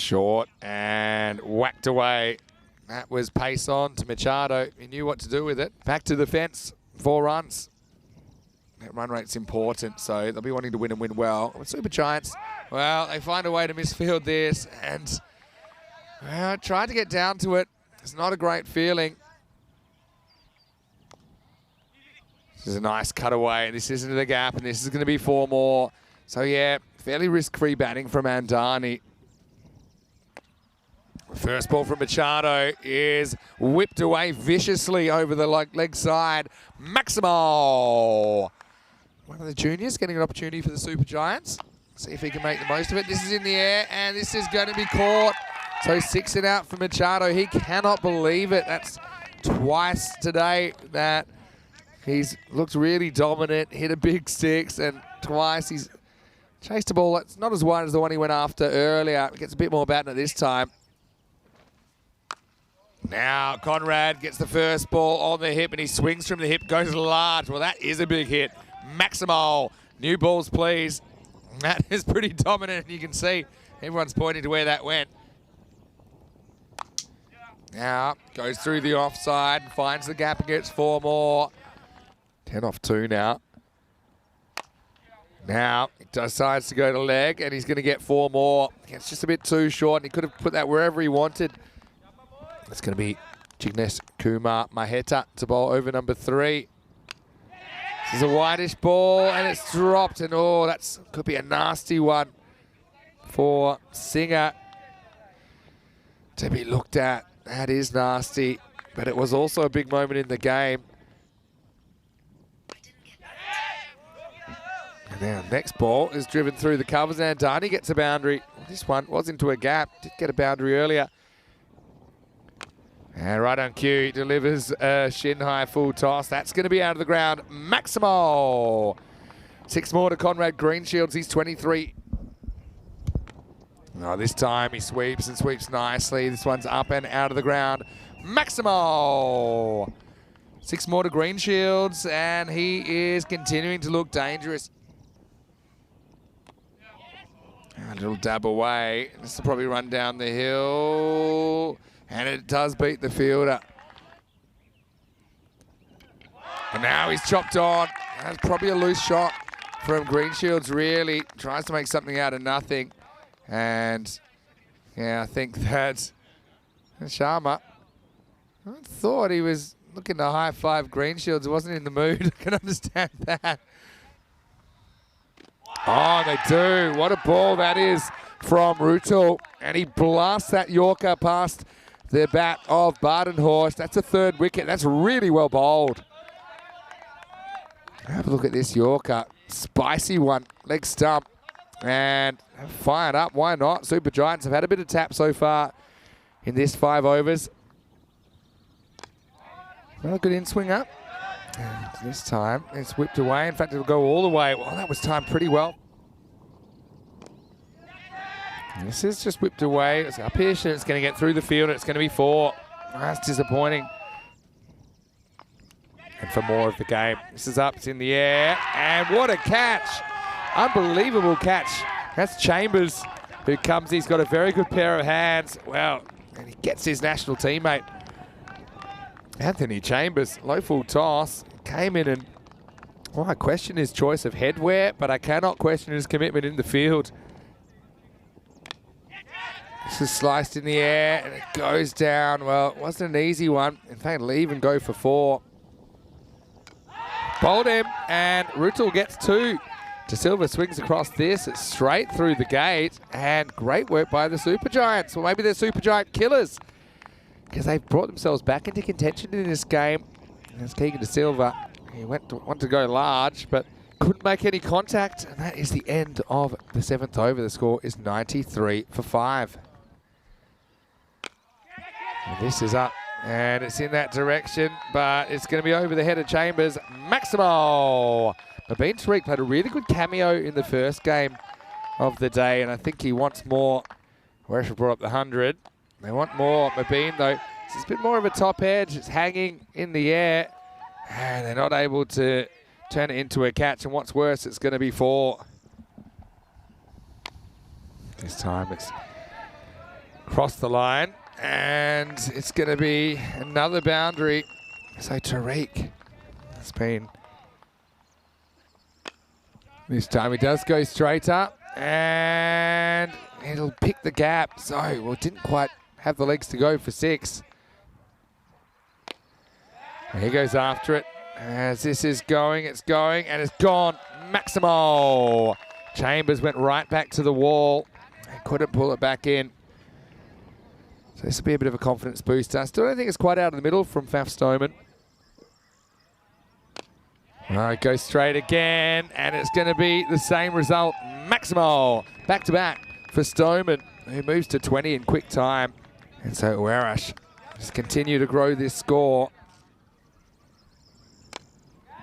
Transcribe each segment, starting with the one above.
Short and whacked away. That was pace on to Machado. He knew what to do with it. Back to the fence, 4 runs. That run rate's important, so they'll be wanting to win and win well. With Super Giants, well, they find a way to misfield this and well, tried to get down to it. It's not a great feeling. This is a nice cutaway. This is into the gap, and this is going to be 4 more. So yeah, fairly risk-free batting from Andani. First ball from Machado is whipped away viciously over the leg side. Maximo! One of the juniors getting an opportunity for the Super Giants. See if he can make the most of it. This is in the air, and this is going to be caught. So 6 and out for Machado. He cannot believe it. That's twice today that he's looked really dominant, hit a big 6, and twice he's chased a ball that's not as wide as the one he went after earlier. He gets a bit more batting at this time. Now Conrad gets the first ball on the hip, and he swings from the hip, goes large. Well, that is a big hit. Maximo, new balls, please. That is pretty dominant, and you can see everyone's pointing to where that went. Now goes through the offside and finds the gap and gets 4 more. 10 off 2 now. Now he decides to go to leg, and he's going to get 4 more. It's just a bit too short, and he could have put that wherever he wanted. It's going to be Jignesh Kumar Maheta to bowl over number 3. This is a whitish ball, and it's dropped, and oh, that could be a nasty one for Singer to be looked at. That is nasty, but it was also a big moment in the game. And now next ball is driven through the covers, and Andani gets a boundary. This one was into a gap, did get a boundary earlier. And right on cue, he delivers a shin-high full toss. That's going to be out of the ground. Maximo! 6 more to Conrad Greenshields. He's 23. Oh, this time he sweeps and sweeps nicely. This one's up and out of the ground. Maximo! 6 more to Greenshields, and he is continuing to look dangerous. A little dab away. This will probably run down the hill. And it does beat the fielder. And now he's chopped on. That's probably a loose shot from Greenshields, really. Tries to make something out of nothing. And yeah, I think that Sharma, I thought he was looking to high-five Greenshields. He wasn't in the mood. I can understand that. Oh, they do. What a ball that is from Rutul. And he blasts that Yorker past the bat of Badenhorst. That's a 3rd wicket. That's really well bowled. Have a look at this Yorker. Spicy one. Leg stump. And fired up. Why not? Super Giants have had a bit of tap so far in this 5 overs. Well, good in-swing up. And this time it's whipped away. In fact, it'll go all the way. Well, that was timed pretty well. This is just whipped away. It's up here, and it's going to get through the field. It's going to be 4. That's disappointing. And for more of the game, this is up. It's in the air. And what a catch. Unbelievable catch. That's Chambers who comes. He's got a very good pair of hands. Well, and he gets his national teammate. Anthony Chambers, low full toss, came in and, well, I question his choice of headwear, but I cannot question his commitment in the field. This is sliced in the air, and it goes down. Well, it wasn't an easy one. In fact, it'll even go for 4. Bowled him, and Rutul gets 2. De Silva swings across this. It's straight through the gate, and great work by the Super Giants. Well, maybe they're Super Giant killers, because they've brought themselves back into contention in this game. There's Keegan De Silva. He wanted to go large, but couldn't make any contact, and that is the end of the 7th over. The score is 93 for 5. And this is up, and it's in that direction, but it's going to be over the head of Chambers. Maximo! Mabeen Tariq played a really good cameo in the first game of the day, and I think he wants more. Weresh brought up the 100. They want more. Mabeen, though, it's a bit more of a top edge. It's hanging in the air, and they're not able to turn it into a catch, and what's worse, it's going to be 4. This time it's Across the line, and it's going to be another boundary. So Tariq has been... This time he does go straight up, and it'll pick the gap. So, well, didn't quite have the legs to go for 6. And he goes after it. As this is going, and it's gone. Maximo. Chambers went right back to the wall and couldn't pull it back in. So this will be a bit of a confidence booster. Still don't think it's quite out of the middle from Faf Stoneman. All right, goes straight again, and it's going to be the same result. Maximo, back-to-back for Stoneman, who moves to 20 in quick time. And so Werash just continue to grow this score.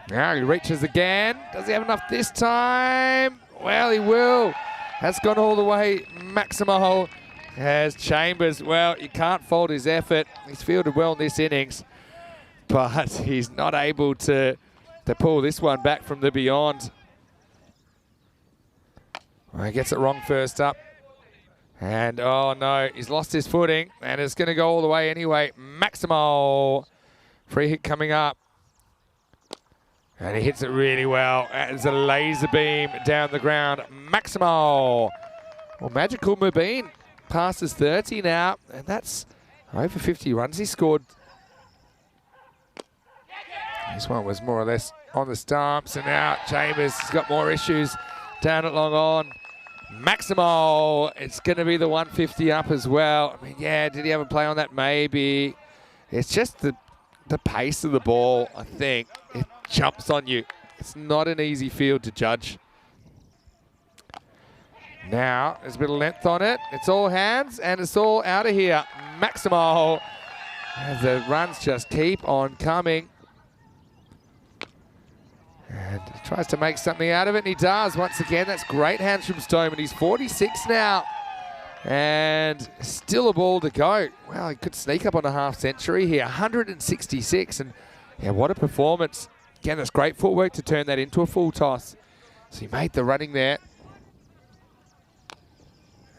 Now he reaches again. Does he have enough this time? Well, he will. That's gone all the way. Maximo has Chambers. Well, you can't fault his effort. He's fielded well in this innings, but he's not able to pull this one back from the beyond. Well, he gets it wrong first up. And, oh no, he's lost his footing, and it's going to go all the way anyway. Maximo. Free hit coming up. And he hits it really well. It's a laser beam down the ground. Maximo. Well, Magical Mubin passes 30 now, and that's over 50 runs he scored. This one was more or less on the stumps, and now Chambers has got more issues down at long on. Maximo, it's going to be the 150 up as well. I mean, yeah, did he have a play on that? Maybe. It's just the pace of the ball, I think. It jumps on you. It's not an easy field to judge. Now, there's a bit of length on it. It's all hands, and it's all out of here. Maximo, as the runs just keep on coming. And he tries to make something out of it, and he does once again. That's great hands from Stoneman. He's 46 now, and still a ball to go. Well, he could sneak up on a half century here. 166, and yeah, what a performance. Again, that's great footwork to turn that into a full toss. So he made the running there.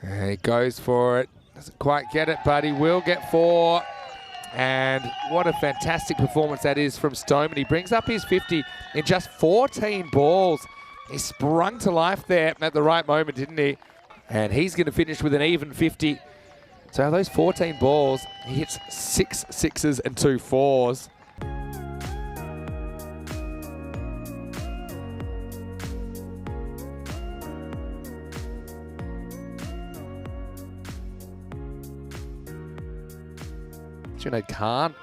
And he goes for it. Doesn't quite get it, but he will get 4. And what a fantastic performance that is from Stoneman. He brings up his 50 in just 14 balls. He sprung to life there at the right moment, didn't he? And he's going to finish with an even 50. So those 14 balls, he hits 6 sixes and 2 fours. Junaid Khan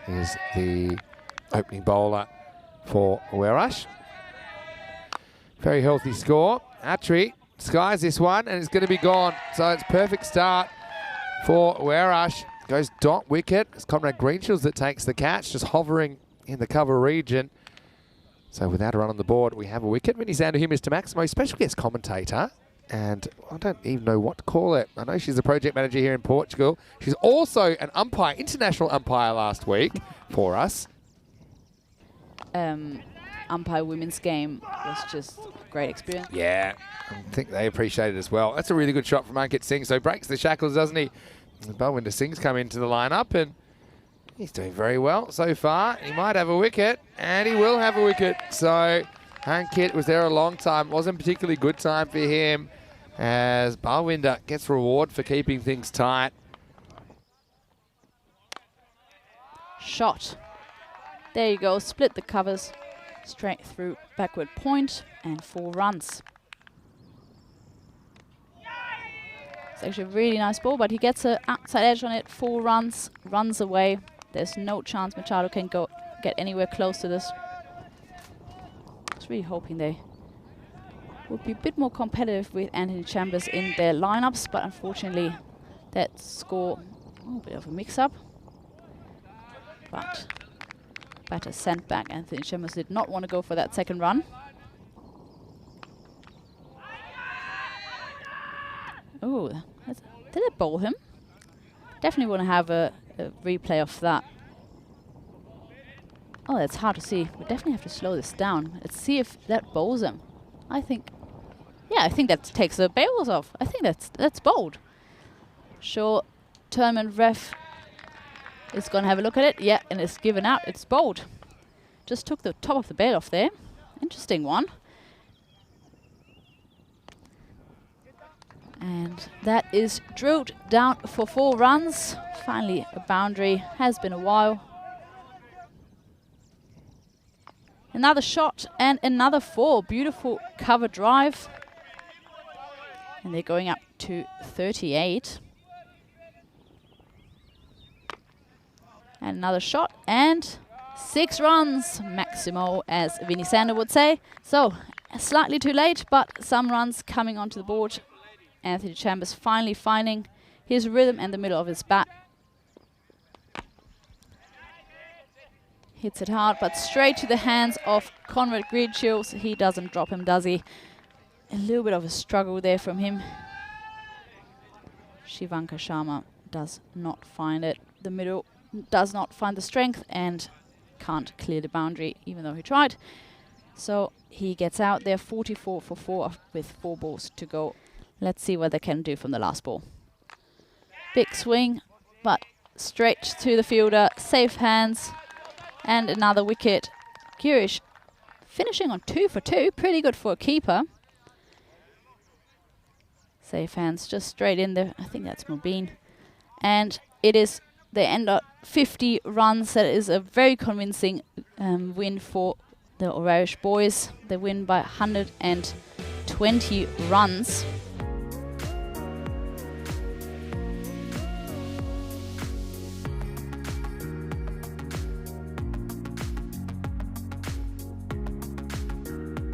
is the opening bowler for Werash. Very healthy score. Atri skies this one, and it's going to be gone. So it's perfect start for Werash. Goes dot wicket. It's Conrad Greenshields that takes the catch, just hovering in the cover region. So without a run on the board, we have a wicket. Many sound to hear Mr. Maximo, special guest commentator. And I don't even know what to call it. I know she's a project manager here in Portugal. She's also an umpire, international umpire last week for us. Umpire women's game was just a great experience. Yeah, I think they appreciate it as well. That's a really good shot from Ankit Singh. So breaks the shackles, doesn't he? Balwinder Singh's come into the lineup, and he's doing very well so far. He might have a wicket, and he will have a wicket. So Ankit was there a long time. Wasn't a particularly good time for him, as Balwinder gets reward for keeping things tight. Shot. There you go. Split the covers. Straight through backward point and 4 runs. It's actually a really nice ball, but he gets an outside edge on it. 4 runs. Runs away. There's no chance Machado can get anywhere close to this. I was really hoping they would be a bit more competitive with Anthony Chambers in their lineups, but unfortunately that score, a bit of a mix-up. But batter sent back. Anthony Chambers did not want to go for that second run. Oh, did it bowl him? Definitely want to have a replay of that. Oh, that's hard to see. We definitely have to slow this down. Let's see if that bowls him. I think that takes the bails off. I think that's bowled. Sure, tournament ref is going to have a look at it. Yeah, and it's given out. It's bowled. Just took the top of the bail off there. Interesting one. And that is drilled down for 4 runs. Finally a boundary. Has been a while. Another shot and another 4. Beautiful cover drive. And they're going up to 38. And another shot and 6 runs. Maximo, as Vinnie Sander would say. So slightly too late, but some runs coming onto the board. Anthony Chambers finally finding his rhythm and the middle of his bat. Hits it hard, but straight to the hands of Conrad Gridchills. He doesn't drop him, does he? A little bit of a struggle there from him. Shivanka Sharma does not find it. The middle does not find the strength and can't clear the boundary, even though he tried. So he gets out there 44 for 4 with 4 balls to go. Let's see what they can do from the last ball. Big swing, but straight to the fielder. Safe hands. And another wicket. Girish finishing on 2 for 2. Pretty good for a keeper. Safe hands just straight in there. I think that's Mubin. And it is, they end up 50 runs. That is a very convincing win for the Irish boys. They win by 120 runs.